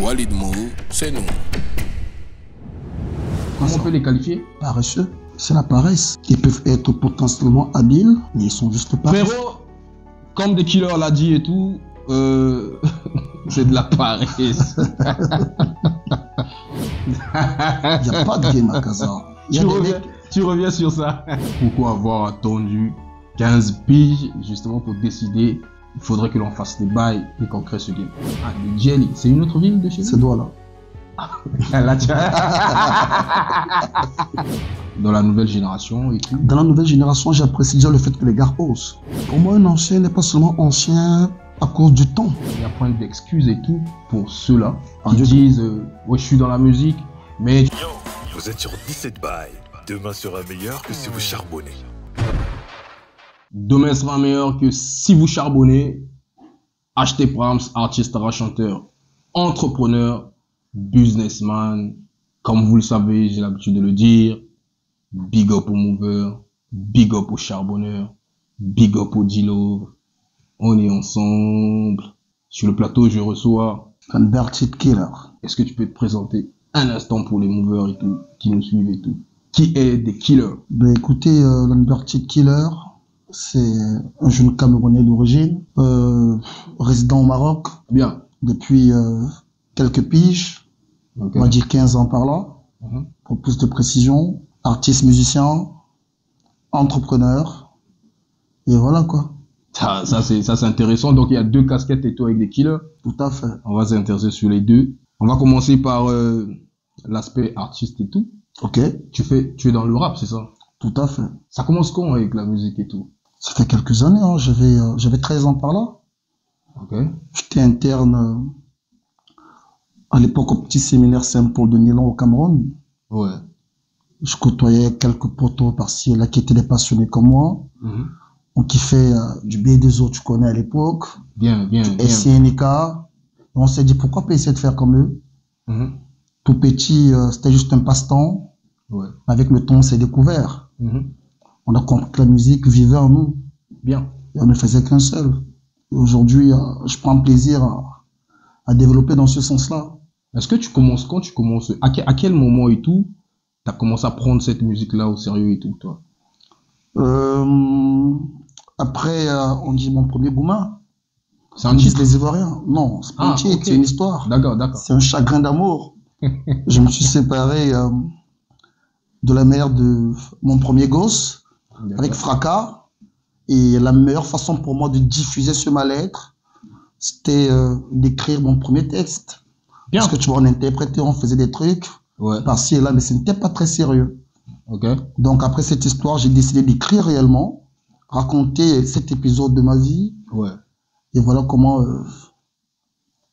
Walid Mou, c'est nous. Comment on peut les qualifier? Paresseux. C'est la paresse. Ils peuvent être potentiellement habiles, mais ils sont juste paresseux. Frérot, comme The Killer l'a dit et tout, c'est de la paresse. Il n'y a pas de game à Casa. Tu reviens sur ça. Pourquoi avoir attendu 15 piges justement pour décider il faudrait que l'on fasse des bails et qu'on crée ce game? Ah, le Jelly, c'est une autre ville de chez nous? C'est Douala. Là, dans la nouvelle génération et tout. Dans la nouvelle génération, j'apprécie déjà le fait que les gars osent. Pour moi, un ancien n'est pas seulement ancien à cause du temps. Il y a point d'excuses et tout pour ceux-là qui disent ouais, je suis dans la musique, mais... Yo, vous êtes sur 17 bails. Demain sera meilleur que si vous charbonnez. Demain sera meilleur que si vous charbonnez. Achetez Prams, artiste, chanteur, entrepreneur, businessman. Comme vous le savez, j'ai l'habitude de le dire. Big up aux movers, big up aux charbonneurs, big up aux dealers. On est ensemble. Sur le plateau, je reçois Unberted Killer. Est-ce que tu peux te présenter un instant pour les movers et tout, qui nous suivent et tout? Qui est des killers? Ben écoutez, l'Unberted Killer, c'est un jeune Camerounais d'origine, résident au Maroc. Bien. Depuis quelques piges, Okay. On va dire 15 ans par là, pour plus de précision. Artiste, musicien, entrepreneur, et voilà quoi. Ça c'est intéressant. Donc il y a deux casquettes et tout avec des killers. Tout à fait. On va s'intéresser sur les deux. On va commencer par l'aspect artiste et tout. Ok. Tu es dans le rap, c'est ça? Tout à fait. Ça commence quand avec la musique et tout? Ça fait quelques années, hein. J'avais 13 ans par là. Ok. J'étais interne à l'époque au petit séminaire Saint-Paul de Nilon au Cameroun. Ouais. Je côtoyais quelques potos par-ci et là qui étaient des passionnés comme moi. On kiffait du B2O, tu connais à l'époque. Bien. SCNK. On s'est dit pourquoi pas essayer de faire comme eux. Tout petit, c'était juste un passe-temps. Ouais. Avec le temps, on s'est découvert. On a compris que la musique vivait en nous. Bien. Et on ne faisait qu'un seul. Aujourd'hui, je prends plaisir à développer dans ce sens-là. Est-ce que quand tu commences, à quel moment et tout, t'as commencé à prendre cette musique-là au sérieux et tout, toi? Après, on dit mon premier gouma. C'est un titre? Les Ivoiriens. Non, c'est pas un titre, c'est une histoire. D'accord. C'est un chagrin d'amour. Je me suis séparé de la mère de mon premier gosse, avec fracas. Et la meilleure façon pour moi de diffuser ce mal-être, c'était d'écrire mon premier texte. Bien. Parce que tu vois, on interprétait, on faisait des trucs par-ci et là, mais ce n'était pas très sérieux. Okay. Donc après cette histoire, j'ai décidé d'écrire réellement, raconter cet épisode de ma vie. Ouais. Et voilà comment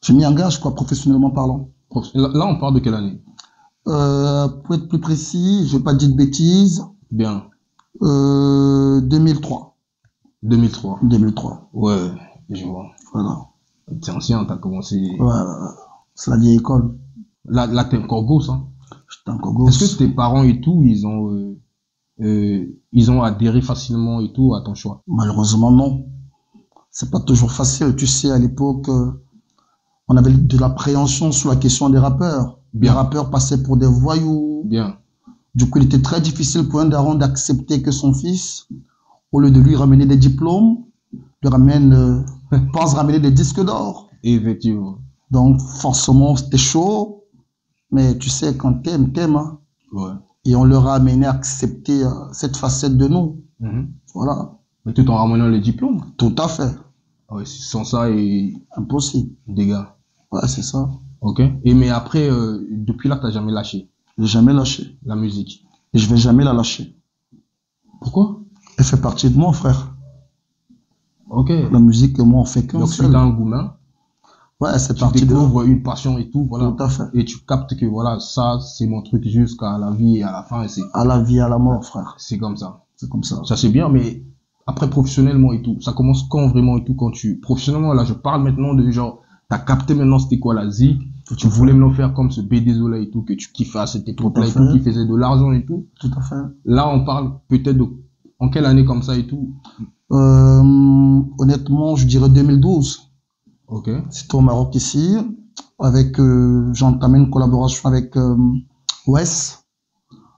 je m'y engage, quoi, professionnellement parlant. Là, on parle de quelle année? Pour être plus précis, je vais pas dire de bêtises. Bien. 2003. 2003. 2003. Ouais, je vois. Voilà. T'es ancien, t'as commencé... Ouais, c'est la vieille école. Là t'es encore gosse, hein? J'étais encore gosse. Est-ce que tes parents et tout, ils ont adhéré facilement et tout à ton choix? Malheureusement, non. C'est pas toujours facile. Tu sais, à l'époque, on avait de l'appréhension sur la question des rappeurs. Bien. Les rappeurs passaient pour des voyous. Bien. Du coup, il était très difficile pour un daron d'accepter que son fils, au lieu de lui ramener des diplômes, pense ramener des disques d'or. Effectivement. Donc, forcément, c'était chaud. Mais tu sais, quand t'aimes, hein. Ouais. Et on leur a amené à accepter cette facette de nous. Voilà. Mais tout en ramenant les diplômes? Tout à fait. Ouais, sans ça, impossible. Des gars. Ouais, c'est ça. Ok. Et mais après, depuis là, t'as jamais lâché? J'ai jamais lâché. La musique? Et je vais jamais la lâcher. Pourquoi? Elle fait partie de moi, frère. Ok. La musique et moi, on fait qu'un seul. Donc, tu as un goût, ouais, c'est parti de... Tu découvres une passion et tout, voilà. Tout à fait. Et tu captes que, voilà, ça, c'est mon truc jusqu'à la vie et à la fin. Et à la vie, à la mort, frère. C'est comme ça. C'est comme ça. Ça, c'est bien, mais après, professionnellement et tout, ça commence quand vraiment et tout, quand professionnellement, là, je parle maintenant de genre, t'as capté maintenant c'était quoi la zik, tu voulais maintenant faire comme ce B2O là et tout, que tu kiffais à cette époque-là et tout, qui faisait de l'argent et tout. Tout à fait. Là, on parle peut-être de, en quelle année comme ça et tout? Honnêtement, je dirais 2012. Ok. C'était au Maroc ici. avec, j'ai entamé une collaboration avec Wes.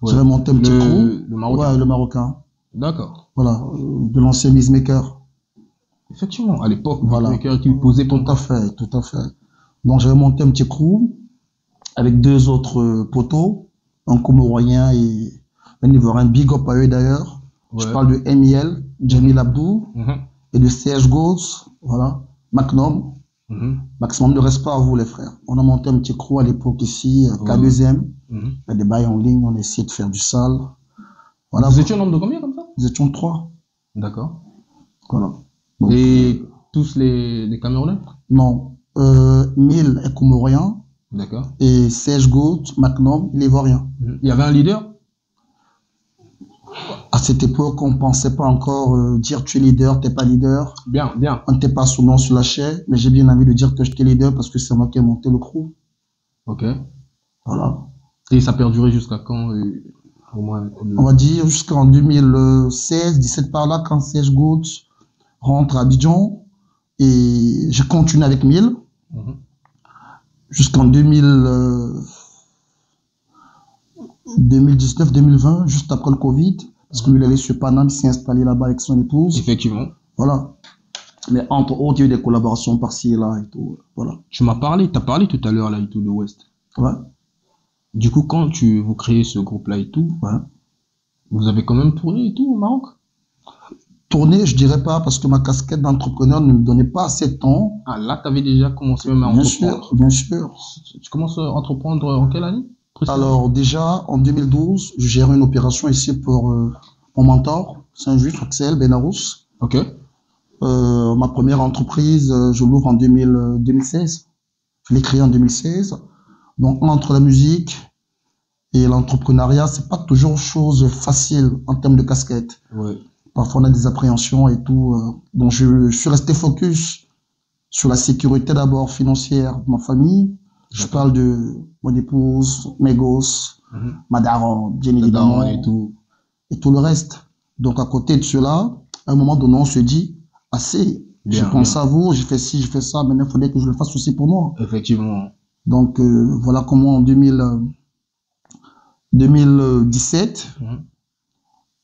Ouais. J'avais monté un petit crew. Le Marocain. Ouais, le Marocain. D'accord. Voilà, de l'ancien Beatmaker. Effectivement, à l'époque, Voilà. Beatmaker qui posait Tout à fait, tout à fait. Donc j'avais monté un petit crew avec deux autres poteaux, un Comorien et un Ivoirien, big up à eux d'ailleurs. Ouais. Je parle de MIL, Jamil Abdou, et de CH Goats, voilà, Magnum. Maximum de respect à vous les frères. On a monté un petit crew à l'époque ici, K2M. Il y a des bails en ligne, on a essayé de faire du sale. Voilà. Vous étiez un nombre de combien comme ça? Nous étions 3. D'accord. Voilà. Donc, et tous les Camerounais? Non. Mille est comorien. D'accord. Et CH Goat, Magnum, il est ivoirien. Il y avait un leader? À cette époque, on ne pensait pas encore dire tu es leader, tu n'es pas leader. Bien, bien. On n'était pas sous nom sur la chaîne, mais j'ai bien envie de dire que j'étais leader parce que c'est moi qui ai monté le crew. Ok. Voilà. Et ça perdurait jusqu'à quand au moins On va dire jusqu'en 2016, 17 par là, quand CH Goat rentre à Abidjan. Et j'ai continué avec 1000 jusqu'en 2019-2020, juste après le Covid, parce que lui, il allait sur Paname, il s'est installé là-bas avec son épouse. Effectivement. Voilà. Mais entre autres, il y a eu des collaborations par-ci et là et tout. Voilà. T'as parlé tout à l'heure là et tout de West. Ouais. Du coup, quand vous créez ce groupe-là et tout, Ouais. vous avez quand même tourné et tout au Maroc? Tourner, je dirais pas, parce que ma casquette d'entrepreneur ne me donnait pas assez de temps. Ah, là, tu avais déjà commencé même à Bien entreprendre. sûr, bien sûr. Tu commences à entreprendre en quelle année? Alors, déjà, en 2012, je gérais une opération ici pour mon mentor, Saint-Juif, Axel Benarous. Ok. Ma première entreprise, je l'ouvre en 2016. Je l'ai créée en 2016. Donc, entre la musique et l'entrepreneuriat, c'est pas toujours chose facile en termes de casquette. Ouais. Parfois, on a des appréhensions et tout. Donc, je suis resté focus sur la sécurité d'abord financière de ma famille. Je parle de mon épouse, mes gosses, ma daronne, bien évidemment, et tout le reste. Donc, à côté de cela, à un moment donné, on se dit, assez, je pense à vous, j'ai fait ci, j'ai fait ça, maintenant, il faudrait que je le fasse aussi pour moi. Effectivement. Donc, voilà comment en 2017,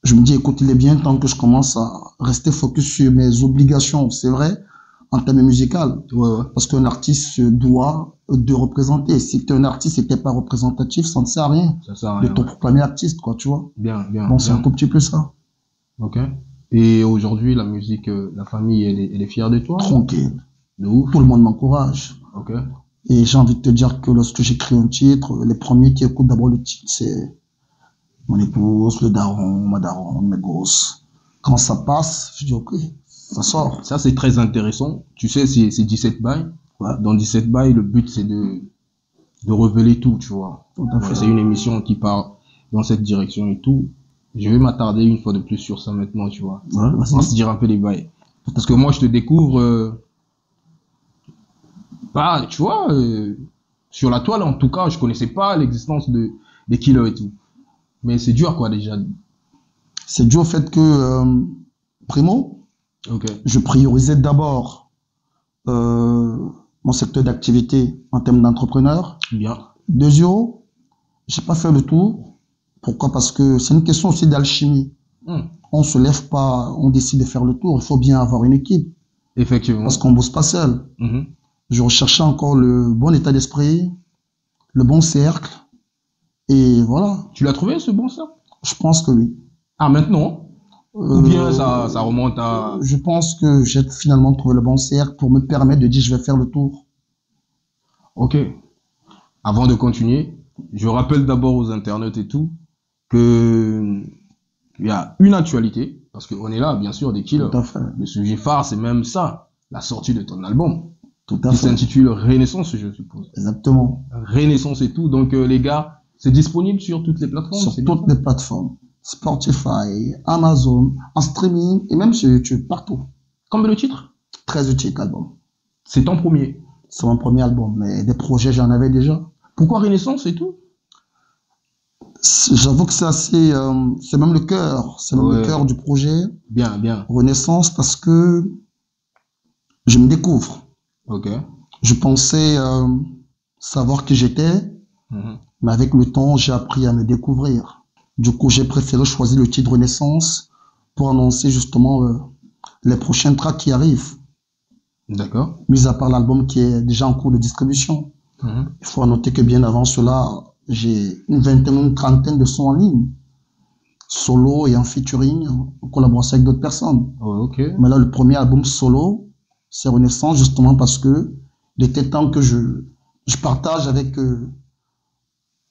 je me dis, écoute, il est bien temps que je commence à rester focus sur mes obligations, c'est vrai, en termes musical. Ouais. Parce qu'un artiste doit de représenter. Si tu es un artiste et que tu n'es pas représentatif, ça ne sert à rien. Ça sert à rien. De ton premier artiste, quoi, tu vois. Bien. Bon, c'est un tout petit peu ça. Ok. Et aujourd'hui, la musique, la famille, elle est fière de toi? Tranquille. De ouf. Tout le monde m'encourage. Ok. Et j'ai envie de te dire que lorsque j'écris un titre, les premiers qui écoutent d'abord le titre, c'est mon épouse, le daron, ma daronne, mes gosses. Quand ça passe, je dis ok, ça sort. Ça, c'est très intéressant. Tu sais, c'est 17 bails. Ouais. Dans 17 bails, le but, c'est de révéler tout, tu vois. Tout à fait. C'est une émission qui part dans cette direction et tout. Je vais m'attarder une fois de plus sur ça maintenant, tu vois. Ouais, On va se dire un peu les bails. Parce que moi, je te découvre, tu vois, sur la toile, en tout cas, je connaissais pas l'existence des Killers et tout. Mais c'est dur, quoi, déjà. C'est dû au fait que, primo, je priorisais d'abord mon secteur d'activité en termes d'entrepreneur. Bien. Deuxièmement, j'ai pas fait le tour. Pourquoi? Parce que c'est une question aussi d'alchimie. On se lève pas, on décide de faire le tour. Il faut bien avoir une équipe. Effectivement. Parce qu'on bosse pas seul. Je recherchais encore le bon état d'esprit, le bon cercle. Et voilà. Tu l'as trouvé, ce bon cercle? Je pense que oui. Ah, maintenant? Ou bien ça remonte à... Je pense que j'ai finalement trouvé le bon cercle pour me permettre de dire je vais faire le tour. Ok. Avant de continuer, je rappelle d'abord aux internautes et tout que il y a une actualité, parce qu'on est là, bien sûr, des Killers. Tout à fait. Le sujet phare, c'est même ça, la sortie de ton album. Tout à qui fait. s'intitule Renaissance, je suppose. Exactement. Renaissance et tout. Donc, les gars, c'est disponible sur toutes les plateformes? Sur toutes les plateformes. Spotify, Amazon, en streaming et même sur YouTube, partout. Combien de titres? 13 utiles album. C'est ton premier? C'est mon premier album, mais des projets, j'en avais déjà. Pourquoi Renaissance et tout? J'avoue que c'est assez, c'est même le cœur. C'est même le cœur du projet. Bien, bien. Renaissance parce que je me découvre. Ok. Je pensais savoir qui j'étais, Mhm. mais avec le temps, j'ai appris à me découvrir. Du coup, j'ai préféré choisir le titre Renaissance pour annoncer justement les prochains tracks qui arrivent, D'accord. mis à part l'album qui est déjà en cours de distribution. Mhm. Il faut noter que bien avant cela, j'ai une vingtaine, une trentaine de sons en ligne, solo et en featuring, en collaboration avec d'autres personnes. Oh, ok. Mais là, le premier album solo, c'est Renaissance, justement parce que il était temps que je partage avec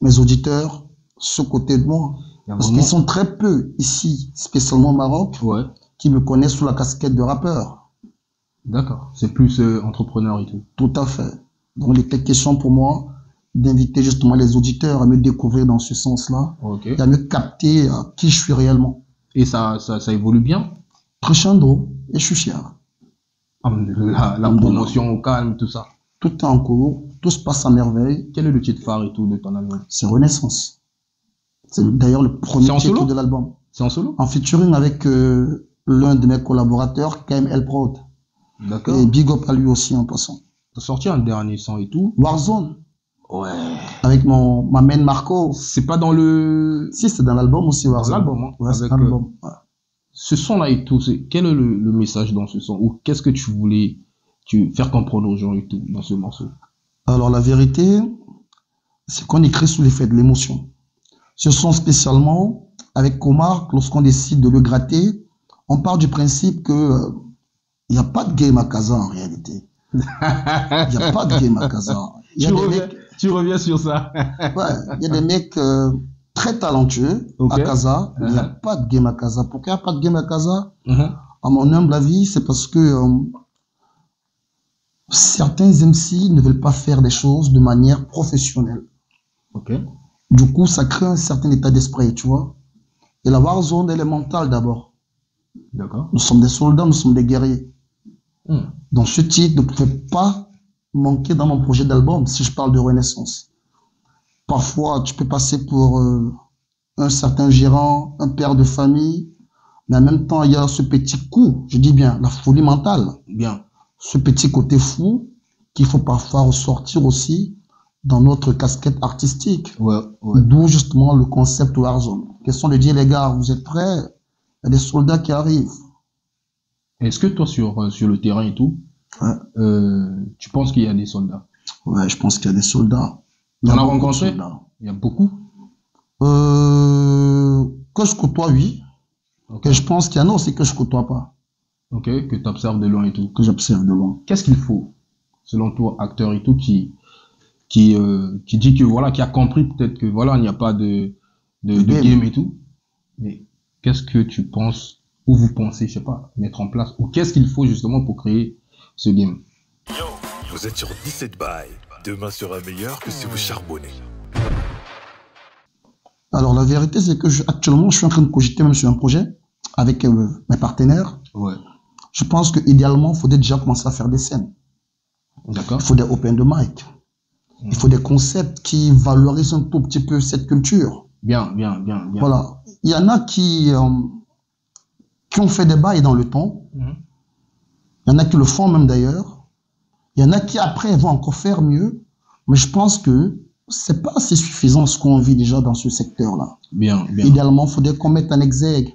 mes auditeurs ce côté de moi. Il y a Parce vraiment- qu'ils sont très peu ici, spécialement au Maroc, Ouais. qui me connaissent sous la casquette de rappeur. D'accord. C'est plus entrepreneur et tout. Tout à fait. Donc, il était question pour moi d'inviter justement les auditeurs à me découvrir dans ce sens-là Ok. et à me capter qui je suis réellement. Et ça évolue bien. Crescendo, et je suis fier. La promotion au calme, tout ça. Tout est en cours, tout se passe à merveille. Quel est le titre phare et tout de ton album? C'est Renaissance. C'est d'ailleurs le premier C'est en titre solo de l'album. C'est en solo? En featuring avec l'un de mes collaborateurs, KML Prod. D'accord. Et big up à lui aussi en passant. T'as sorti un dernier son et tout. Warzone, Ouais. avec ma main Marco. C'est pas dans le... Si, c'est dans l'album aussi, Dans Warzone. l'album, hein. Ouais, c'est Avec, dans l'album. Ouais. ce son-là et tout, quel est le message dans ce son? Ou qu'est-ce que tu voulais faire comprendre aux gens et tout dans ce morceau? Alors, la vérité, c'est qu'on écrit sous l'effet de l'émotion. Ce son spécialement, avec Omar, lorsqu'on décide de le gratter, on part du principe que il n'y a pas de game à Casa en réalité. Il n'y a pas de game à Casa. Il y a des mecs, Tu reviens sur ça. ouais, il y a des mecs très talentueux Ok. à Casa, mais il n'y a Uh-huh. pas de game à Casa. Pourquoi il n'y a pas de game à Casa? Mhm. À mon humble avis, c'est parce que certains MC ne veulent pas faire des choses de manière professionnelle. Ok. Du coup, ça crée un certain état d'esprit, tu vois. Et la Warzone, elle est mentale d'abord. D'accord. Nous sommes des soldats, nous sommes des guerriers. Hmm. Donc ce titre ne pouvait pas manquer dans mon projet d'album si je parle de Renaissance. Parfois, tu peux passer pour un certain gérant, un père de famille, mais en même temps, il y a ce petit coup, je dis bien, la folie mentale, Bien. ce petit côté fou qu'il faut parfois ressortir aussi dans notre casquette artistique. Ouais, ouais. D'où justement le concept Warzone. Question de dire, les gars, vous êtes prêts? Il y a des soldats qui arrivent. Est-ce que toi, sur le terrain et tout, Ouais. tu penses qu'il y a des soldats? Ouais, je pense qu'il y a des soldats. Il y T'en a as beaucoup de rencontré? soldats. Il y a beaucoup? Que je côtoie, oui. Ok. Que je pense qu'il y en a aussi que je côtoie pas. Ok, que tu observes de loin et tout. Que j'observe de loin. Qu'est-ce qu'il faut, selon toi, acteur et tout, qui dit que voilà, qui a compris peut-être que voilà, il n'y a pas de game. game et tout. Mais qu'est-ce que tu penses, ou vous pensez, je sais pas, mettre en place, ou qu'est-ce qu'il faut justement pour créer ce game? Vous êtes sur 17 bails. Demain sera meilleur que si vous charbonnez. Alors, la vérité, c'est que actuellement, je suis en train de cogiter même sur un projet avec mes partenaires. Ouais. Je pense que idéalement, il faudrait déjà commencer à faire des scènes. D'accord. Il faut des open de mic. Il faut des concepts qui valorisent un tout petit peu cette culture. Bien. Voilà. Il y en a qui ont fait des bails dans le temps. Mhm. Il y en a qui le font même d'ailleurs. Il y en a qui après vont encore faire mieux. Mais je pense que c'est pas assez suffisant ce qu'on vit déjà dans ce secteur-là. Bien. Idéalement, il faudrait qu'on mette en exergue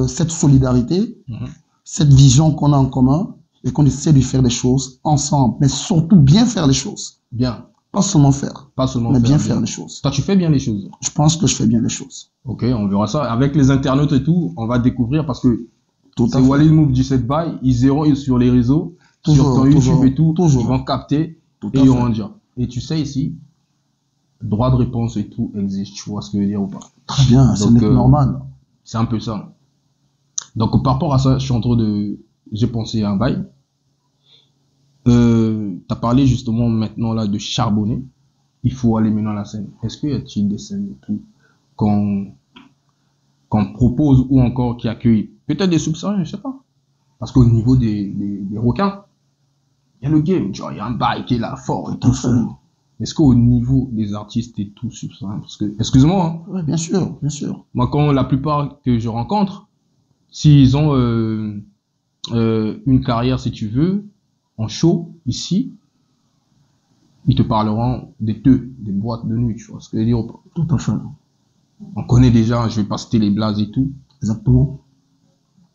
cette solidarité, Mhm. cette vision qu'on a en commun et qu'on essaie de faire les choses ensemble. Mais surtout bien faire les choses. Bien. Pas seulement faire, Pas seulement mais bien faire les choses. Toi, tu fais bien les choses. Je pense que je fais bien les choses. Ok, on verra ça. Avec les internautes et tout, on va découvrir parce que Tout c'est à fait. Walid Move 17 by, ils iront sur les réseaux, sur Toujours, ton YouTube toujours, et tout, toujours. ils vont capter Tout et à ils fait. vont dire. Et tu sais ici, droit de réponse et tout existe, tu vois ce que je veux dire ou pas? Très bien, c'est Donc, normal. C'est un peu ça. Donc par rapport à ça, je suis en train de... J'ai pensé à un bail. T'as parlé justement maintenant là de charbonner. Il faut aller maintenant à la scène. Est-ce qu'il y a-t-il des scènes et tout qu'on propose ou encore qui accueillent peut-être des soupçons, je sais pas. Parce qu'au niveau des requins, il y a le game, tu vois, il y a un bail qui est là fort et Tout à tout fait. ça. Est-ce qu'au niveau des artistes et tout soupçon, parce que, excuse-moi, hein, Oui, bien sûr, bien sûr. moi quand la plupart que je rencontre, s'ils ont une carrière, si tu veux, en show, ici, ils te parleront des boîtes de nuit, tu vois ce que je veux dire ou pas? Tout à fait. On connaît déjà, je vais pas citer les blazes et tout. Exactement.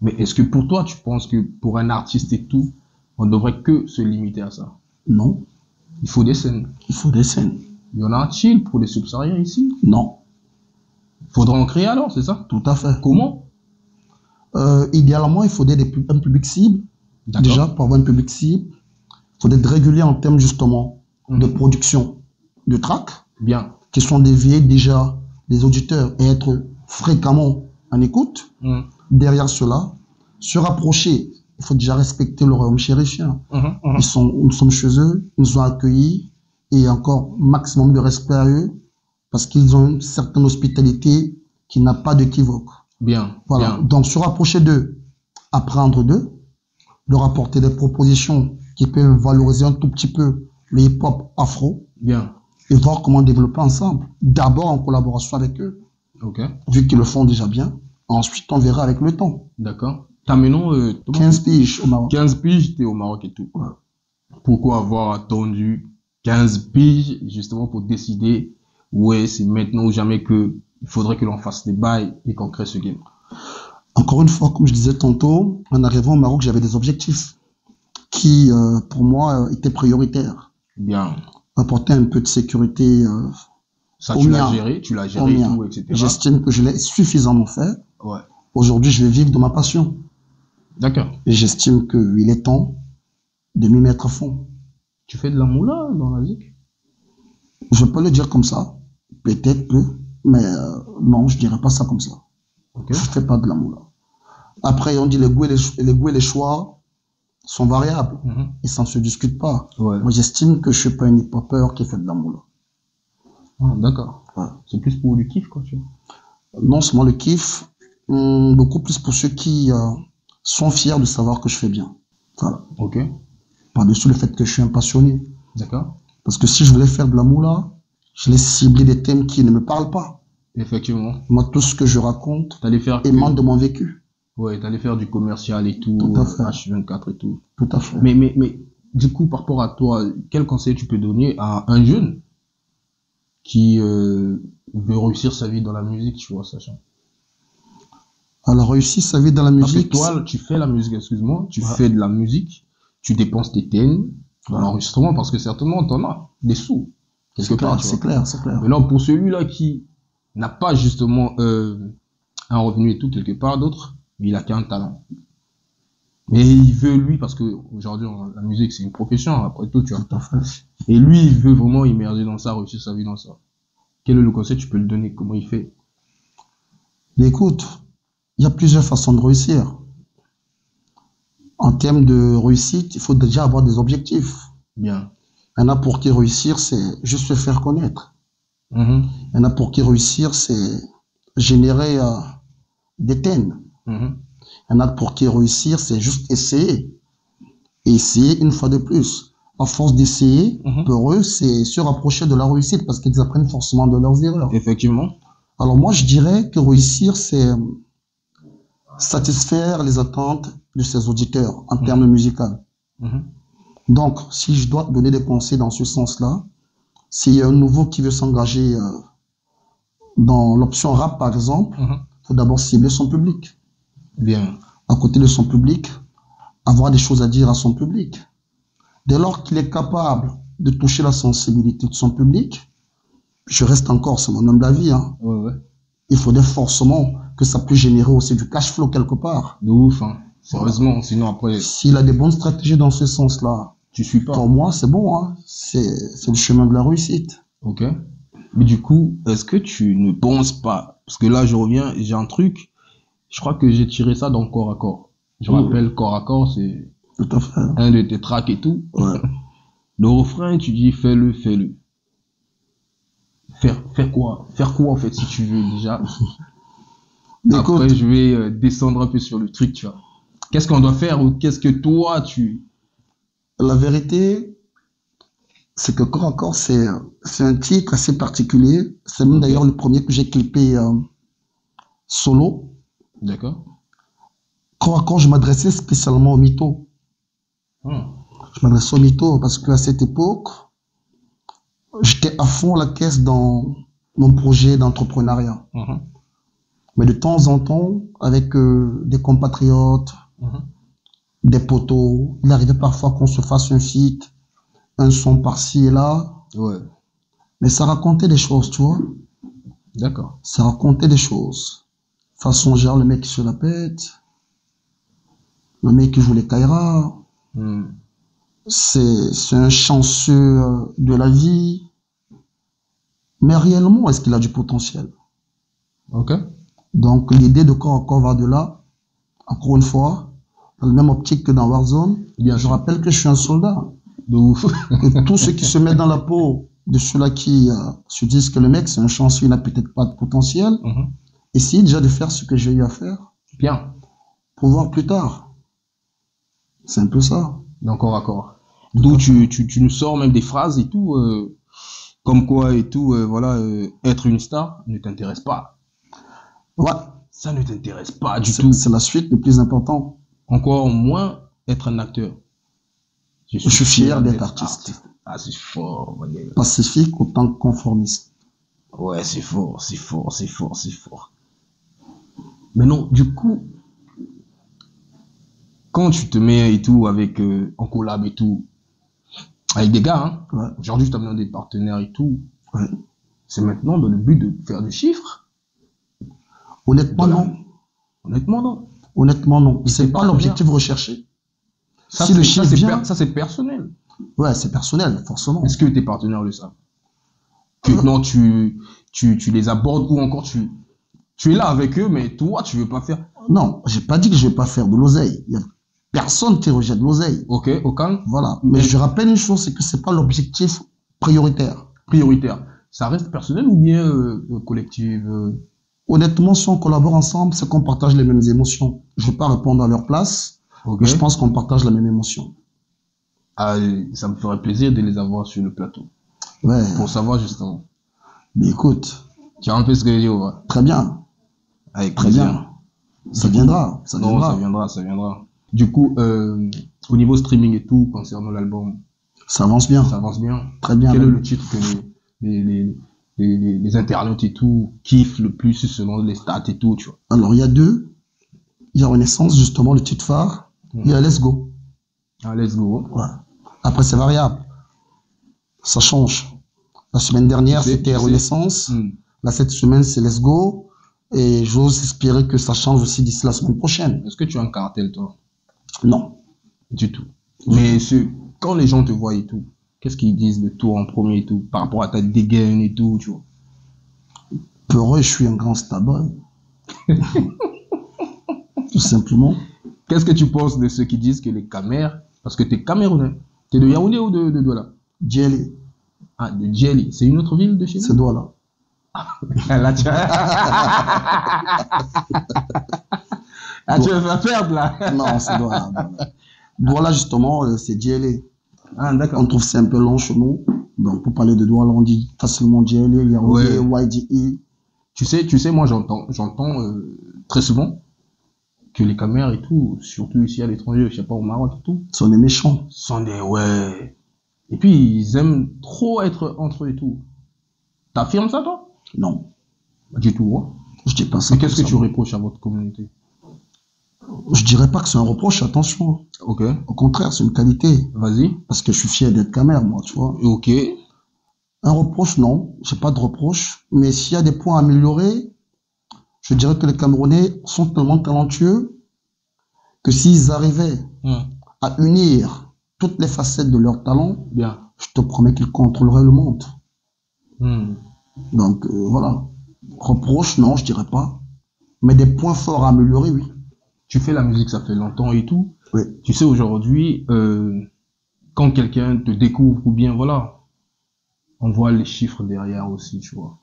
Mais est-ce que pour toi, tu penses que pour un artiste et tout, on devrait que se limiter à ça? Non. Il faut des scènes. Il faut des scènes. Il y en a-t-il pour les subsahariens ici? Non. Faudra en créer alors, c'est ça? Tout à fait. Comment? Idéalement, il faudrait un public cible. D'accord. Déjà, pour avoir un public cible, il faut être régulier en termes justement de production de tracks Bien. qui sont déviés déjà des auditeurs et être fréquemment en écoute. Derrière cela, se rapprocher. Il faut déjà respecter le royaume chérifien. Nous sommes chez eux, ils nous ont accueillis et encore maximum de respect à eux parce qu'ils ont une certaine hospitalité qui n'a pas d'équivoque. Bien. Voilà. Bien. Donc, se rapprocher d'eux, apprendre d'eux, leur apporter des propositions qui peuvent valoriser un tout petit peu le hip-hop afro. Bien. Et voir comment développer ensemble. D'abord en collaboration avec eux, Ok. vu qu'ils le font déjà bien. Ensuite, on verra avec le temps. D'accord. T'as maintenant 15 piges au Maroc. 15 piges, t'es au Maroc et tout. Ouais. Pourquoi avoir attendu 15 piges justement pour décider, ouais, c'est maintenant ou jamais que il faudrait que l'on fasse des bails et qu'on crée ce game? Encore une fois, comme je disais tantôt, en arrivant au Maroc, j'avais des objectifs qui, pour moi, étaient prioritaires. Bien. Apporter un peu de sécurité Ça, au tu mien. l'as géré, Au et mien. tout, etc. J'estime que je l'ai suffisamment fait. Ouais. Aujourd'hui, je vais vivre de ma passion. D'accord. Et j'estime qu'il est temps de m'y mettre à fond. Tu fais de la moula dans la zik? Je peux le dire comme ça. Peut-être peu. Mais non, je dirais pas ça comme ça. Ok. Je fais pas de la moula. Après, on dit les goûts et les choix sont variables. Et ça ne se discute pas. Ouais. Moi, j'estime que je suis pas un hip-hopper qui fait de la moula. Ah, d'accord. Ouais. C'est plus pour du kiff, quoi, tu vois. Non seulement le kiff, beaucoup plus pour ceux qui sont fiers de savoir que je fais bien. Voilà. Ok. Par-dessus le fait que je suis un passionné. D'accord. Parce que si je voulais faire de la moula, je l'ai ciblé des thèmes qui ne me parlent pas. Effectivement. Moi, tout ce que je raconte T'allais faire émane de mon vécu. Ouais, t'allais faire du commercial et tout, Tout à fait. H24 et tout. Tout à fait. Mais, du coup, par rapport à toi, quel conseil tu peux donner à un jeune qui veut réussir sa vie dans la musique, tu vois, sachant? Alors, réussir sa vie dans la Parce que musique. toi, tu fais la musique, excuse-moi, tu Ouais. fais de la musique, tu dépenses tes TN dans Ouais. l'enregistrement parce que certainement t'en as des sous. Quelque part, tu C'est vois. clair, c'est clair. Maintenant, pour celui-là qui n'a pas justement un revenu et tout quelque part d'autre, mais il a qu'un talent. Mais il veut lui, parce que aujourd'hui la musique c'est une profession après tout, tu vois. Tout à fait. Et lui, il veut vraiment immerger dans ça, réussir sa vie dans ça. Quel est le conseil que tu peux lui donner? Comment il fait? Mais écoute, il y a plusieurs façons de réussir. En termes de réussite, il faut déjà avoir des objectifs. Bien. Il y en a pour qui réussir, c'est juste se faire connaître. Il y en a pour qui réussir, c'est générer des thèmes. Il y en a pour qui réussir, c'est juste essayer. Et essayer une fois de plus. À force d'essayer, pour eux, c'est se rapprocher de la réussite parce qu'ils apprennent forcément de leurs erreurs. Effectivement. Alors moi, je dirais que réussir, c'est satisfaire les attentes de ses auditeurs en termes musicaux. Donc, si je dois donner des conseils dans ce sens-là, s'il y a un nouveau qui veut s'engager dans l'option rap, par exemple, il faut d'abord cibler son public. Bien. À côté de son public, avoir des choses à dire à son public. Dès lors qu'il est capable de toucher la sensibilité de son public, je reste encore, c'est mon humble avis, hein, Ouais. il faudrait forcément que ça puisse générer aussi du cash flow quelque part. De ouf, hein. Sérieusement, sinon après, S'il a des bonnes stratégies dans ce sens-là, tu suis pas. pour moi, c'est bon, hein. C'est le chemin de la réussite. Ok. Mais du coup, est-ce que tu ne penses pas, parce que là je reviens, j'ai un truc, je crois que j'ai tiré ça dans Corps à Corps. Je rappelle, Corps à Corps, c'est Tout à fait. un de tes tracks et tout. Ouais. Le refrain, tu dis fais-le, fais-le. Faire quoi? Faire quoi en fait si tu veux déjà? Écoute, Après, je vais descendre un peu sur le truc, tu vois. Qu'est-ce qu'on doit faire ou qu'est-ce que toi tu... la vérité, c'est que Corps à Corps, c'est un titre assez particulier. C'est même d'ailleurs le premier que j'ai clippé solo. D'accord. Corps à Corps, je m'adressais spécialement aux mythos. Je m'adressais aux mythos parce qu'à cette époque, j'étais à fond à la caisse dans mon projet d'entrepreneuriat. Mais de temps en temps, avec des compatriotes, des potos, il arrivait parfois qu'on se fasse un feat, un son par-ci et là. Ouais. Mais ça racontait des choses, tu vois. D'accord. Ça racontait des choses. Façon genre le mec qui se la pète, le mec qui joue les Kaira. C'est un chanceux de la vie. Mais réellement, est-ce qu'il a du potentiel? Ok. Donc l'idée de corps à corps va de là. Encore une fois, dans la même optique que dans Warzone. Bien je sûr. rappelle que je suis un soldat. De ouf. Et tous ceux qui se mettent dans la peau de ceux-là qui se disent que le mec c'est un chanceux, il n'a peut-être pas de potentiel, essayez déjà de faire ce que j'ai eu à faire. Bien. Pour voir plus tard. C'est un peu ça. D'accord, d'accord. D'où tu nous sors même des phrases et tout, comme quoi et tout, voilà, être une star ne t'intéresse pas. Ouais. Ça ne t'intéresse pas du tout. C'est la suite le plus important. Encore moins être un acteur. Je suis fier d'être artiste. Ah, c'est fort, mon gars. Pacifique autant que conformiste. Ouais, c'est fort, c'est fort, c'est fort, c'est fort. Mais non, du coup, quand tu te mets et tout avec en collab et tout, avec des gars, hein, Ouais. aujourd'hui je t'amène des partenaires et tout, Ouais. c'est maintenant dans le but de faire du chiffre. Honnêtement, Voilà. non. Honnêtement, non. Honnêtement, non. Et C'est tes pas partenaires. l'objectif recherché. Ça, Si le chiffre vient, ça, c'est personnel. ouais, c'est personnel, forcément. Est-ce que tes partenaires le savent? Que non, tu les abordes ou encore tu es là avec eux, mais toi, tu veux pas faire. Non, j'ai pas dit que je vais pas faire de l'oseille. Il y a personne qui rejette de l'oseille. Ok, au calme. Voilà. Mais je rappelle une chose, c'est que c'est pas l'objectif prioritaire. Prioritaire. Ça reste personnel ou bien collectif Honnêtement, si on collabore ensemble, c'est qu'on partage les mêmes émotions. Je vais pas répondre à leur place, Ok. mais je pense qu'on partage la même émotion. Ah, ça me ferait plaisir de les avoir sur le plateau. Ouais. Pour savoir justement. Mais écoute, Tu as un peu ce que je dis, ouais. très bien, Avec très plaisir. bien. Ça viendra, ça Non, viendra. ça viendra, ça viendra. Du coup, au niveau streaming et tout, concernant l'album, Ça avance bien, ça avance bien. très bien. Quel est le titre que les internautes et tout kiffent le plus selon les stats et tout, tu vois? Alors, il y a deux. Il y a Renaissance, justement, le titre phare. Il y a Let's Go. Ah, let's go. Ouais. Après, c'est variable. Ça change. La semaine dernière, Tu sais, c'était tu sais. Renaissance. Là, cette semaine, c'est Let's Go. Et j'ose espérer que ça change aussi d'ici la semaine prochaine. Est-ce que tu as un cartel, toi? Non. Du tout. Mais quand les gens te voient et tout, qu'est-ce qu'ils disent de toi en premier et tout, par rapport à ta dégaine et tout, tu vois? Peureux, je suis un grand starboy. Tout simplement. Qu'est-ce que tu penses de ceux qui disent que les Camers, parce que t'es Camerounais, t'es de Yaoundé ou de Douala? Jelly, Ah, de Djeli, c'est une autre ville de chez c'est nous? Douala. Là, tu ah, tu veux faire perdre, là? Non, c'est Douala. Douala, justement, c'est Jelly. Ah, d'accord. On trouve c'est un peu long chez nous. Donc, pour parler de Douala, on dit facilement Jelly, Yaoundé, YDE. Tu sais, moi, j'entends très souvent que les Camers et tout, surtout ici à l'étranger, je sais pas, au Maroc et tout, Ce sont des méchants. sont des, ouais. Et puis, ils aiment trop être entre eux et tout. T'affirmes ça, toi? Non, Pas du tout, hein. je dis pas ça. Mais qu'est-ce que comme tu ça. reproches à votre communauté? Je dirais pas que c'est un reproche, attention. Ok, Au contraire, c'est une qualité. vas-y. Parce que je suis fier d'être camère, moi, tu vois. Ok, Un reproche, non. J'ai pas de reproche. Mais s'il y a des points à améliorer, je dirais que les Camerounais sont tellement talentueux que s'ils arrivaient à unir toutes les facettes de leur talent, bien. je te promets qu'ils contrôleraient le monde. Hmm. Donc, voilà. Reproche, non, je dirais pas. Mais des points forts à améliorer, oui. Tu fais la musique, ça fait longtemps et tout. Oui. Tu sais, aujourd'hui, quand quelqu'un te découvre ou bien, voilà, on voit les chiffres derrière aussi, tu vois.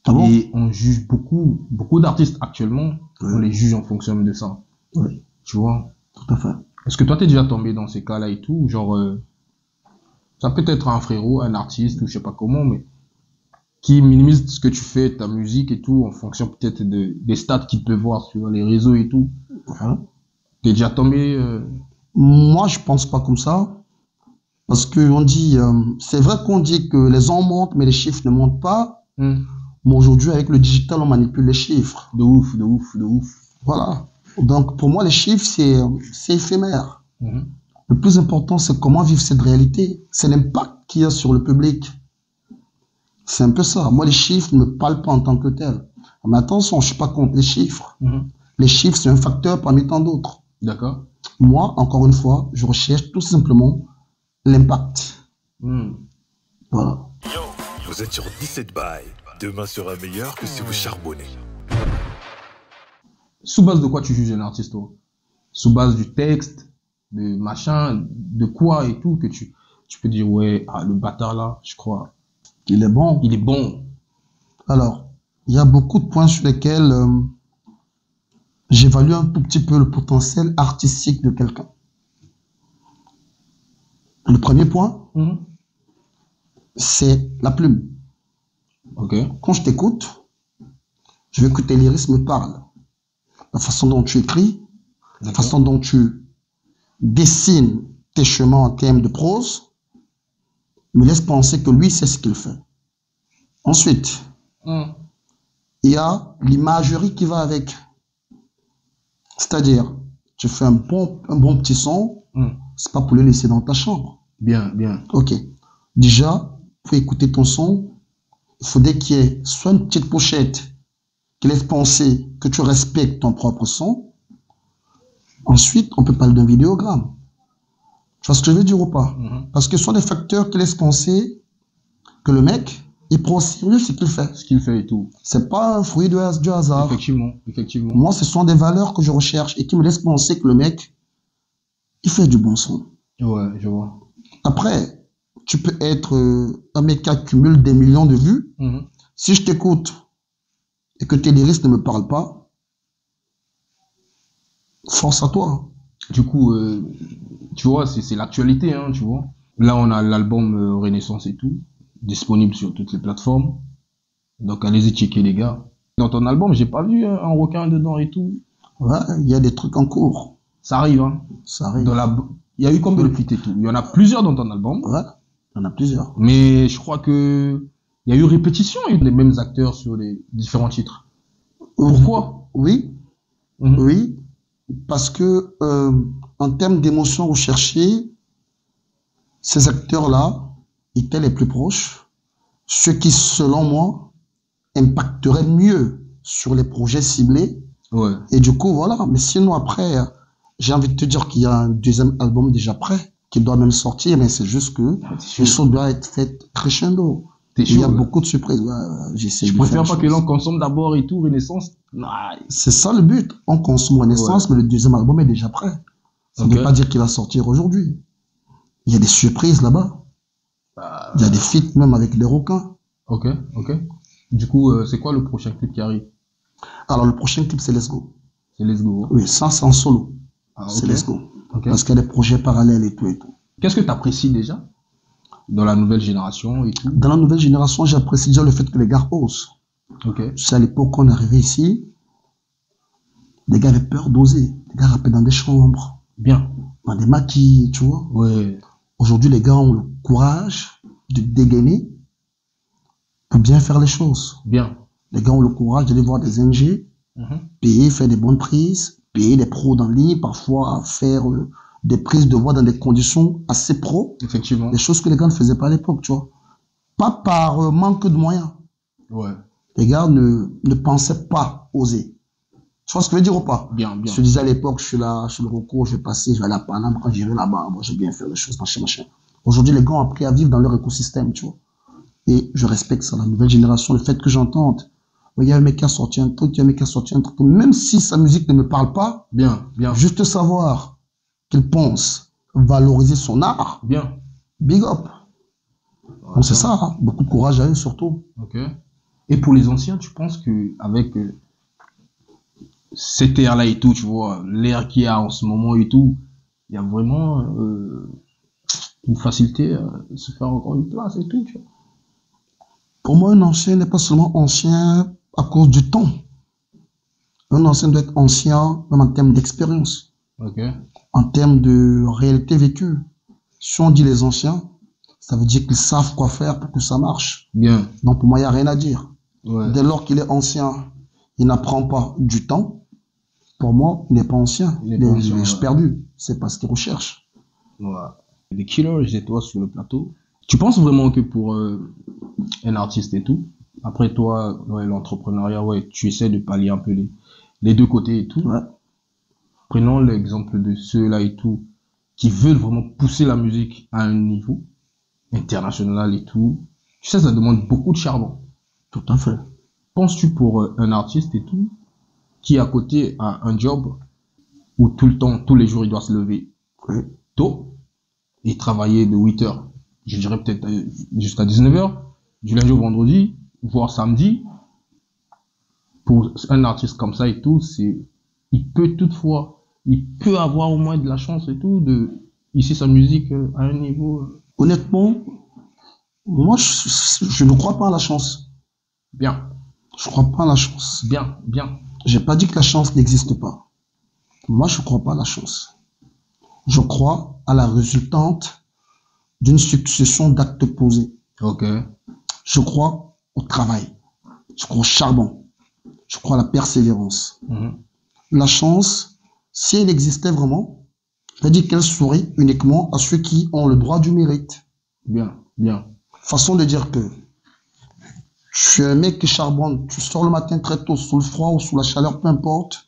Ah bon? Et on juge beaucoup d'artistes actuellement, Oui. on les juge en fonction de ça. Oui, Tu vois. tout à fait. Est-ce que toi, t'es déjà tombé dans ces cas-là et tout? Genre, ça peut être un frérot, un artiste, ou je sais pas comment, mais qui minimise ce que tu fais, ta musique et tout, en fonction peut-être des stats qu'il peut voir sur les réseaux et tout. Voilà. T'es déjà tombé Moi, je pense pas comme ça. Parce que on dit, c'est vrai qu'on dit que les gens montent, mais les chiffres ne montent pas. Mais aujourd'hui, avec le digital, on manipule les chiffres. De ouf, de ouf, de ouf. Voilà. Donc, pour moi, les chiffres, c'est éphémère. Le plus important, c'est comment vivre cette réalité. C'est l'impact qu'il y a sur le public. C'est un peu ça. Moi, les chiffres ne me parlent pas en tant que tel. Mais attention, je ne suis pas contre les chiffres. Les chiffres, c'est un facteur parmi tant d'autres. D'accord. Moi, encore une fois, je recherche tout simplement l'impact. Voilà. Vous êtes sur 17 bails. Demain sera meilleur que si vous charbonnez. Sous base de quoi tu juges un artiste, toi? Sous base du texte, de machin, de quoi et tout, que tu peux dire, ouais, ah, le bâtard là, je crois. Il est bon. Il est bon. Alors, il y a beaucoup de points sur lesquels j'évalue un tout petit peu le potentiel artistique de quelqu'un. Le premier point, c'est la plume. Ok. Quand je t'écoute, je veux que tes lyrismes me parlent. La façon dont tu écris, la façon dont tu dessines tes chemins en termes de prose, me laisse penser que lui, c'est ce qu'il fait. Ensuite, il y a l'imagerie qui va avec. C'est-à-dire, tu fais un bon petit son, c'est pas pour le laisser dans ta chambre. Bien, bien. Ok. Déjà, pour écouter ton son, il faudrait qu'il y ait soit une petite pochette qui laisse penser que tu respectes ton propre son. Ensuite, on peut parler d'un vidéogramme. Tu vois ce que je veux dire ou pas? Parce que ce sont des facteurs qui laissent penser que le mec, il prend au sérieux ce qu'il fait. Ce qu'il fait et tout. C'est pas un fruit du hasard. Effectivement, effectivement. Moi, ce sont des valeurs que je recherche et qui me laissent penser que le mec, il fait du bon son. Ouais, je vois. Après, tu peux être un mec qui accumule des millions de vues. Si je t'écoute et que tes lyrics ne me parlent pas, force à toi. Du coup, tu vois, c'est l'actualité, hein, tu vois. Là, on a l'album Renaissance et tout, disponible sur toutes les plateformes. Donc, allez-y checker, les gars. Dans ton album, j'ai pas vu un requin dedans et tout. Ouais, il y a des trucs en cours. Ça arrive, hein. Ça arrive. Il y a eu combien de feats et tout? Il y en a plusieurs dans ton album. Ouais, il y en a plusieurs. Mais je crois que il y a eu répétition, il y a eu les mêmes acteurs sur les différents titres. Pourquoi? Oui. Oui. Parce que, en termes d'émotions recherchées, ces acteurs-là étaient les plus proches, ceux qui, selon moi, impacteraient mieux sur les projets ciblés. Ouais. Et du coup, voilà. Mais sinon, après, j'ai envie de te dire qu'il y a un deuxième album déjà prêt, qui doit même sortir, mais c'est juste que les choses doivent être faites crescendo. Il y a beaucoup de surprises. Ouais, je préfère pas que l'on consomme d'abord et tout, Renaissance. C'est ça le but. On consomme Renaissance, mais le deuxième album est déjà prêt. Ça ne veut pas dire qu'il va sortir aujourd'hui. Il y a des surprises là-bas. Il y a des feats même avec les requins. Ok, ok. Du coup, c'est quoi le prochain clip qui arrive? Alors, le prochain clip, c'est Let's Go. C'est Let's Go. Oui, ça, c'est en solo. C'est Let's Go. Parce qu'il y a des projets parallèles et tout et tout. Qu'est-ce que tu apprécies déjà dans la nouvelle génération et tout? Dans la nouvelle génération, j'apprécie déjà le fait que les gars osent. Ok. C'est à l'époque qu'on est arrivé ici, les gars avaient peur d'oser. Les gars rappaient dans des chambres. Bien. Dans des maquis, tu vois. Ouais. Aujourd'hui, les gars ont le courage de dégainer pour bien faire les choses. Bien. Les gars ont le courage d'aller voir des NG, payer, faire des bonnes prises, payer des pros en ligne, parfois faire des prises de voix dans des conditions assez pro. Effectivement. Des choses que les gars ne faisaient pas à l'époque, tu vois. Pas par manque de moyens. Ouais. Les gars ne pensaient pas oser. Tu vois ce que je veux dire ou pas? Bien, bien. Je te disais à l'époque, je suis là, je suis le recours, je vais passer, je vais aller à Paname, quand j'irai là-bas, moi, je vais bien faire les choses, machin, machin. Aujourd'hui, les gars ont appris à vivre dans leur écosystème, tu vois. Et je respecte ça, la nouvelle génération, le fait que j'entende. Il y a un mec qui a sorti un truc, il y a un mec qui a sorti un truc, même si sa musique ne me parle pas. Bien, bien. Juste savoir qu'il pense valoriser son art. Bien. Big up. Donc c'est ça, hein. Beaucoup de courage à eux surtout. Ok. Et pour les anciens, tu penses que avec cette ère-là et tout, tu vois, l'ère qu'il y a en ce moment et tout, il y a vraiment une facilité à se faire encore une place et tout, tu vois. Pour moi, un ancien n'est pas seulement ancien à cause du temps. Un ancien doit être ancien même en termes d'expérience. Ok. En termes de réalité vécue. Si on dit les anciens, ça veut dire qu'ils savent quoi faire pour que ça marche. Bien. Donc pour moi, il n'y a rien à dire. Ouais. Dès lors qu'il est ancien, il n'apprend pas du temps. Pour moi, il n'est pas ancien. Il est Il pas est ancien, juste ouais. perdu. C'est pas ce qu'il recherche. Ouais. Les Killers et toi sur le plateau. Tu penses vraiment que pour un artiste et tout, après toi, ouais, l'entrepreneuriat, ouais, tu essaies de pallier un peu les deux côtés et tout. Ouais. Prenons l'exemple de ceux-là et tout, qui veulent vraiment pousser la musique à un niveau international et tout. Tu sais, ça demande beaucoup de charbon. Tout à fait. Penses-tu pour un artiste et tout, qui à côté a un job où tout le temps, tous les jours, il doit se lever Oui. tôt et travailler de 8 heures, je dirais peut-être jusqu'à 19 heures, du lundi au vendredi, voire samedi. Pour un artiste comme ça et tout, il peut avoir au moins de la chance et tout de ici sa musique à un niveau Honnêtement, moi, je ne crois pas à la chance. bien, Je ne crois pas à la chance. bien. J'ai pas dit que la chance n'existe pas. Moi, je ne crois pas à la chance. Je crois à la résultante d'une succession d'actes posés. Ok. Je crois au travail. Je crois au charbon. Je crois à la persévérance. Mhm. La chance, si elle existait vraiment, je veux dire qu'elle sourit uniquement à ceux qui ont le droit du mérite. Bien. Façon de dire que tu es un mec qui charbonne, tu sors le matin très tôt, sous le froid ou sous la chaleur, peu importe.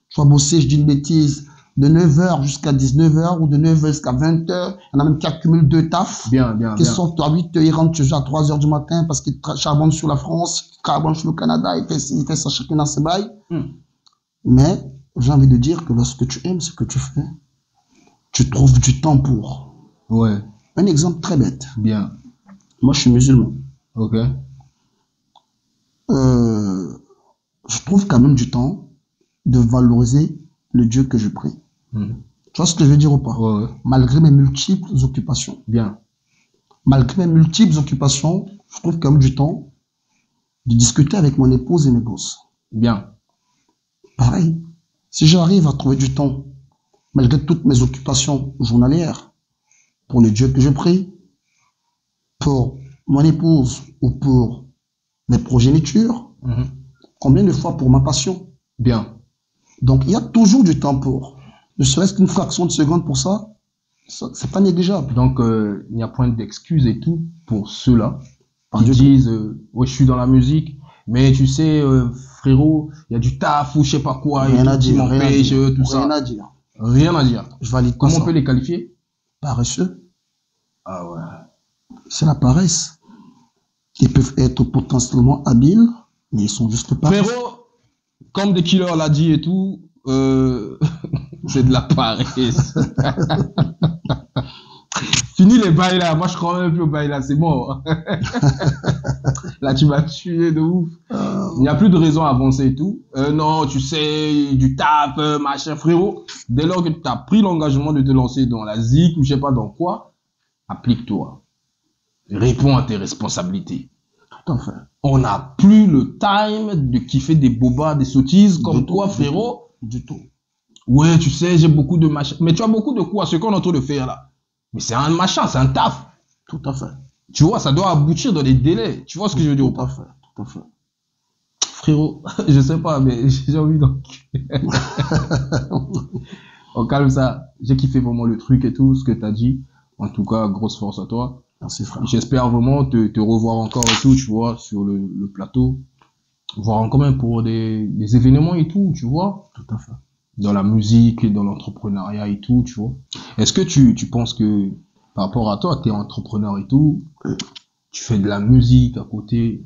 Tu vas bosser, je dis une bêtise, de 9h jusqu'à 19h ou de 9h jusqu'à 20h. Il y en a même qui accumulent 2 tafs. Bien. Qui sortent à 8h, ils rentrent chez eux à 3h du matin parce qu'ils charbonnent sur la France, ils charbonnent sur le Canada, ils font ça chacun dans ses bails. Mais j'ai envie de dire que lorsque tu aimes ce que tu fais, tu trouves du temps pour. Ouais. Un exemple très bête. Bien. Moi, je suis musulman. Ok. Je trouve quand même du temps de valoriser le Dieu que je prie. Mhm. Tu vois ce que je veux dire ou pas? Ouais. Malgré mes multiples occupations. Bien. Malgré mes multiples occupations, je trouve quand même du temps de discuter avec mon épouse et mes gosses. Bien. Pareil. Si j'arrive à trouver du temps, malgré toutes mes occupations journalières, pour le Dieu que je prie, pour mon épouse ou pour mes progénitures, Mhm. combien de fois pour ma passion? Bien. Donc, il y a toujours du temps pour. Ne serait-ce qu'une fraction de seconde pour ça, c'est pas négligeable. Donc, il n'y a point d'excuse et tout pour ceux-là Pas qui du tout. disent ouais, je suis dans la musique, mais tu sais, frérot, il y a du taf ou je sais pas quoi, Rien et à tout qui dire, rien à m'empêche, dire. tout ça. Rien à dire. Rien à dire. Je valide pas Comment on ça. peut les qualifier? Paresseux, Ah ouais. c'est la paresse. Ils peuvent être potentiellement habiles, mais ils sont juste paresseux. Frérot, comme The Killer l'a dit et tout, c'est de la paresse. Fini les bails là, moi je crois même plus au bail là, c'est bon. Là tu m'as tué de ouf. Il n'y a plus de raison à avancer et tout. Non, tu sais, du tap, machin, frérot. Dès lors que tu as pris l'engagement de te lancer dans la zik ou je sais pas dans quoi, applique-toi. Réponds à tes responsabilités. Tout à fait. On n'a plus le time de kiffer des bobas, des sottises comme Du toi, tout, frérot. Du tout. Ouais, tu sais, j'ai beaucoup de machin. Mais tu as beaucoup de quoi, ce qu'on est en train de faire là. Mais c'est un machin, c'est un taf. Tout à fait. Tu vois, ça doit aboutir dans des délais. Tu vois ce que je veux dire ou Tout à pas? fait. Tout à fait. Frérot, je sais pas, mais j'ai envie d'en On calme ça. J'ai kiffé vraiment le truc et tout, ce que t'as dit. En tout cas, grosse force à toi. Merci, frère. J'espère vraiment te revoir encore et tout, tu vois, sur le plateau. Voir encore même pour des événements et tout, tu vois. Tout à fait. Dans la musique, dans l'entrepreneuriat et tout, tu vois. Est-ce que tu penses que, par rapport à toi, t'es entrepreneur et tout, tu fais de la musique à côté,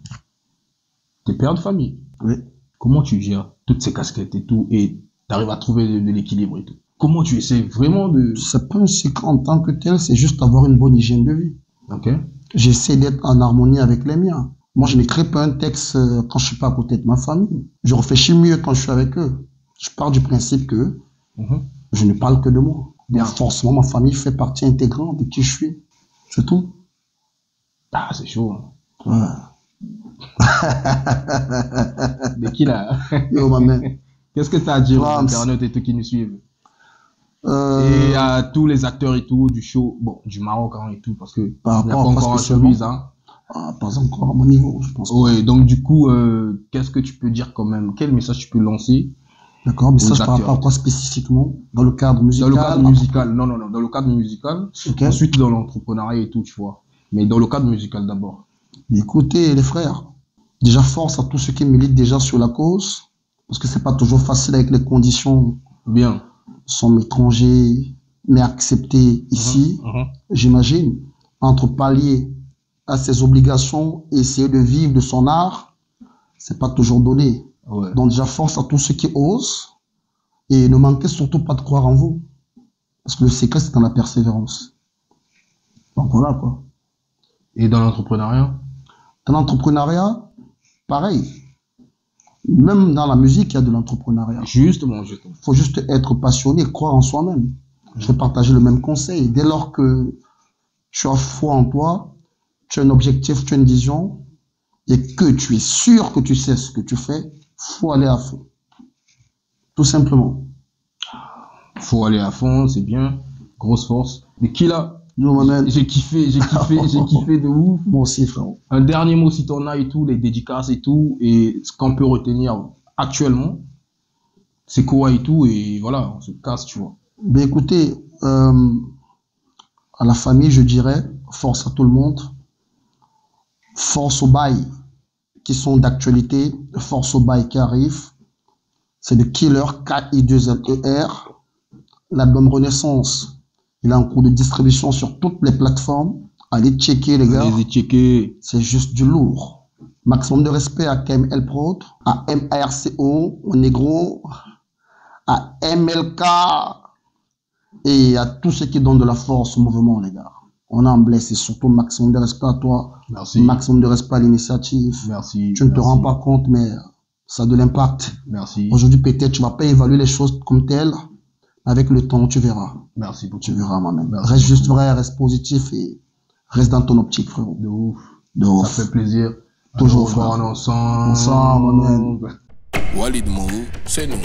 t'es père de famille. Oui. Comment tu gères toutes ces casquettes et tout, et t'arrives à trouver de l'équilibre et tout? Comment tu essaies vraiment de... C'est pas un secret en tant que tel, c'est juste avoir une bonne hygiène de vie. Ok. J'essaie d'être en harmonie avec les miens. Moi, je n'écris pas un texte quand je suis pas à côté de ma famille. Je réfléchis mieux quand je suis avec eux. Je pars du principe que je ne parle que de moi. Bien. Donc, forcément, ma famille fait partie intégrante de qui je suis. C'est tout. Ah, c'est chaud. Hein. Ouais. De qui là? Yo, ma mère. Qu'est-ce que t'as à dire aux Rams. internautes et tout qui nous suivent? Et à tous les acteurs et tout du show, bon, du Maroc hein, et tout, parce que Par il n'y a rapport pas à encore un spécialement. showbiz, hein. Pas encore à mon niveau, je pense. Ouais, donc du coup, qu'est-ce que tu peux dire quand même? Quel message tu peux lancer D'accord, mais ça, aux je par rapport à acteurs? quoi spécifiquement? Dans le cadre Dans musical? le cadre musical, non, non, non, dans le cadre musical, Ok. ensuite dans l'entrepreneuriat et tout, tu vois. Mais dans le cadre musical d'abord. Mais écoutez, les frères, déjà force à tous ceux qui militent déjà sur la cause, parce que c'est pas toujours facile avec les conditions Bien. sont étrangers, mais acceptés ici, j'imagine, entre pallier à ses obligations et essayer de vivre de son art, c'est pas toujours donné. Ouais. Donc déjà force à tous ceux qui osent et ne manquez surtout pas de croire en vous, parce que le secret c'est dans la persévérance. Donc voilà quoi. Et dans l'entrepreneuriat? Dans l'entrepreneuriat, pareil. Même dans la musique, il y a de l'entrepreneuriat. Justement, justement. Il faut juste être passionné, croire en soi-même. Je vais partager le même conseil. Dès lors que tu as foi en toi, tu as un objectif, tu as une vision, et que tu es sûr que tu sais ce que tu fais, faut aller à fond. Tout simplement. Faut aller à fond, c'est bien. Grosse force. Mais qui là? Yo, man. J'ai kiffé de ouf. Moi aussi, frérot. Un dernier mot si t'en as et tout, les dédicaces et tout, et ce qu'on peut retenir actuellement, c'est quoi et tout, et voilà, on se casse, tu vois. Ben écoutez, à la famille, je dirais, force à tout le monde, force aux bails qui sont d'actualité, force aux bails qui arrivent. C'est de Killer, K-I-2-L-E-R. L'album Renaissance, il est en cours de distribution sur toutes les plateformes. Allez checker, les gars. Allez checker. C'est juste du lourd. Maximum de respect à KML Prod, à MARCO, au Negro, à MLK et à tous ceux qui donnent de la force au mouvement, les gars. On en blesse et surtout maximum de respect à toi. Merci. Maximum de respect à l'initiative. Merci. Tu ne te rends pas compte, mais ça a de l'impact. Merci. Aujourd'hui, peut-être, tu vas pas évaluer les choses comme telles. Avec le temps, tu verras. Merci beaucoup. Tu verras, moi-même. Merci Reste juste beaucoup. vrai, reste positif et reste dans ton optique, frérot. De ouf. De Ça ouf. fait plaisir. Toujours, On frère. ensemble. Ensemble, man. Walid Mo, c'est nous.